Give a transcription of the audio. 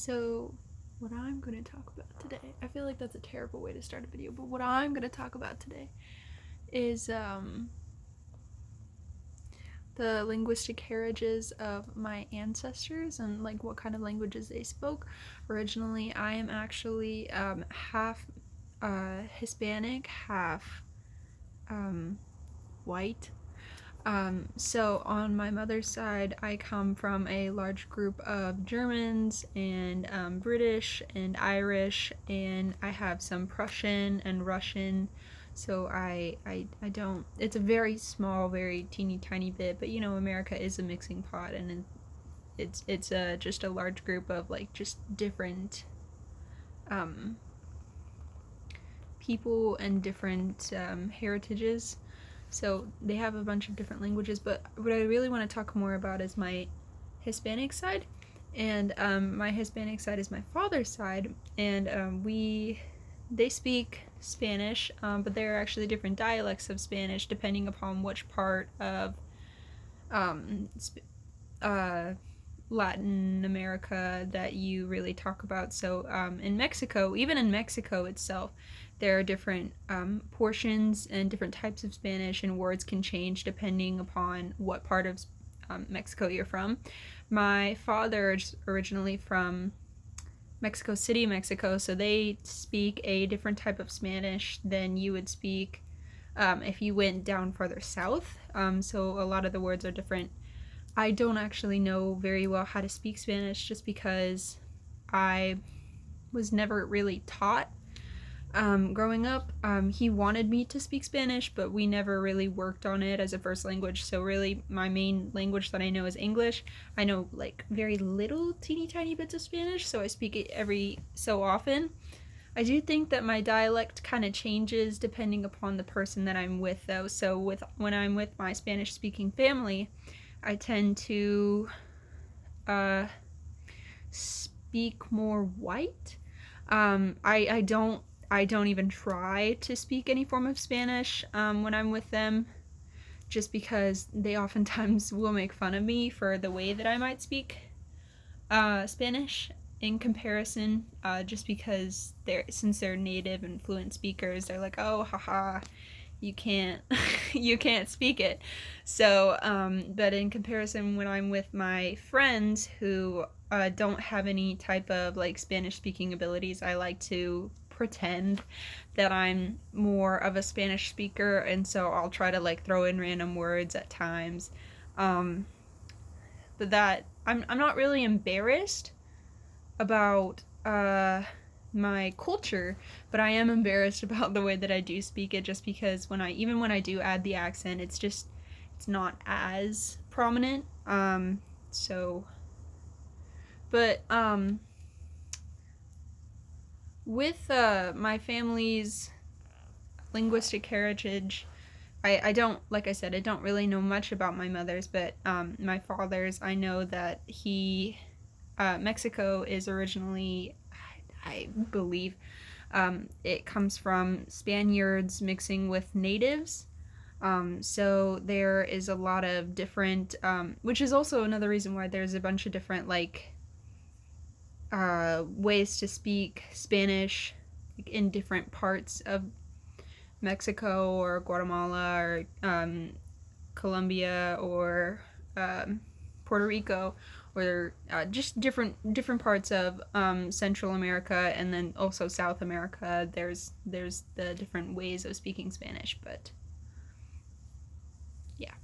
So, what I'm going to talk about today, I feel like that's a terrible way to start a video, but what I'm going to talk about today is the linguistic heritage of my ancestors and like what kind of languages they spoke. Originally, I am actually half Hispanic, half white. So on my mother's side, I come from a large group of Germans and British and Irish, and I have some Prussian and Russian. So I don't. It's a very small, very teeny tiny bit, but America is a mixing pot, and it's just a large group of like just different um, people and different heritages. So they have a bunch of different languages, but what I really want to talk more about is my Hispanic side. And my Hispanic side is my father's side, and they speak Spanish, but there are actually different dialects of Spanish depending upon which part of um, uh, Latin America that you really talk about. So in Mexico, even in Mexico itself, there are different portions and different types of Spanish, and words can change depending upon what part of Mexico you're from. My father is originally from Mexico City, Mexico, so they speak a different type of Spanish than you would speak if you went down farther south. So a lot of the words are different. I don't actually know very well how to speak Spanish just because I was never really taught growing up. He wanted me to speak Spanish, but we never really worked on it as a first language. So really, my main language that I know is English. I know like very little, teeny tiny bits of Spanish, so I speak it every so often. I do think that my dialect kind of changes depending upon the person that I'm with, though. So when I'm with my Spanish-speaking family, I tend to speak more white. I don't even try to speak any form of Spanish when I'm with them, just because they oftentimes will make fun of me for the way that I might speak Spanish in comparison. Just because since they're native and fluent speakers, they're like, oh, haha, you can't you can't speak it. So but in comparison, when I'm with my friends who don't have any type of like Spanish speaking abilities, I like to pretend that I'm more of a Spanish speaker, and so I'll try to like throw in random words at times. um, but that I'm not really embarrassed about my culture, but I am embarrassed about the way that I do speak it, just because even when I do add the accent, it's not as prominent. So, but with my family's linguistic heritage, I don't, like I said, I don't really know much about my mother's, but my father's, I know that Mexico is originally, I believe, it comes from Spaniards mixing with natives. So there is a lot of different, which is also another reason why there's a bunch of different like ways to speak Spanish in different parts of Mexico or Guatemala or Colombia or Puerto Rico, or just different parts of Central America, and then also South America. There's the different ways of speaking Spanish, but yeah.